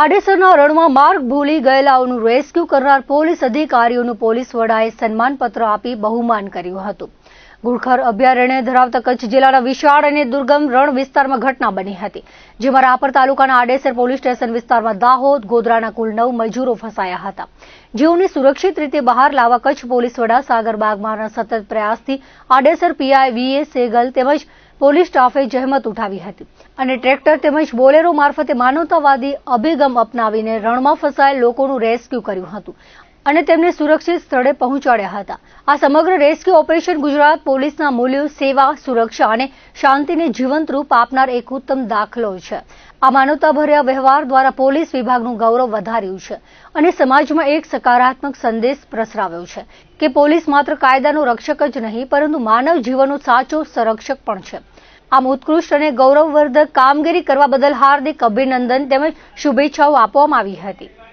આડેસરના રણમાં માર્ગ ભૂલી ગયેલાઓનું રેસ્ક્યુ કરનાર પોલીસ અધિકારીઓનું પોલીસ વડાએ સન્માનપત્ર આપી બહુમાન કર્યું હતું. ગુરખર અભયારણ્ય ધરાવતા કચ્છ જિલ્લાના વિશાળ અને દુર્ગમ રણ વિસ્તારમાં ઘટના બની હતી, જેમાં રાપર તાલુકાના આડેસર પોલીસ સ્ટેશન વિસ્તારમાં દાહોદ ગોધરાના કુલ 9 મજૂરો ફસાયા હતા, જેઓને સુરક્ષિત રીતે બહાર લાવવા કચ્છ પોલીસ વડા સાગર બાગમારના સતત પ્રયાસથી આડેસર પીઆઈ વીએ સેગલ તેમજ પોલીસ સ્ટાફે જહેમત ઉઠાવી હતી અને ટ્રેક્ટર તેમજ બોલેરો મારફતે માનવતાવાદી અભિગમ અપનાવીને રણમાં ફસાયેલ લોકોનું રેસ્ક્યુ કર્યું હતું અને તેમને સુરક્ષિત સ્થળે પહોંચાડ્યા હતા. આ સમગ્ર રેસ્ક્યુ ઓપરેશન ગુજરાત પોલીસના મૂલ્યો, સેવા, સુરક્ષા અને શાંતિને જીવંત રૂપ આપનાર એક ઉત્તમ દાખલો છે. આ માનવતાભર્યા વ્યવહાર દ્વારા પોલીસ વિભાગનું ગૌરવ વધાર્યું છે અને સમાજમાં એક સકારાત્મક સંદેશ પ્રસરાવ્યો છે કે પોલીસ માત્ર કાયદાનો રક્ષક જ નહીં, પરંતુ માનવ જીવનનો સાચો સંરક્ષક પણ છે. આમ ઉત્કૃષ્ટ અને ગૌરવવર્ધક કામગીરી કરવા બદલ હાર્દિક અભિનંદન તેમજ શુભેચ્છાઓ આપવામાં આવી હતી.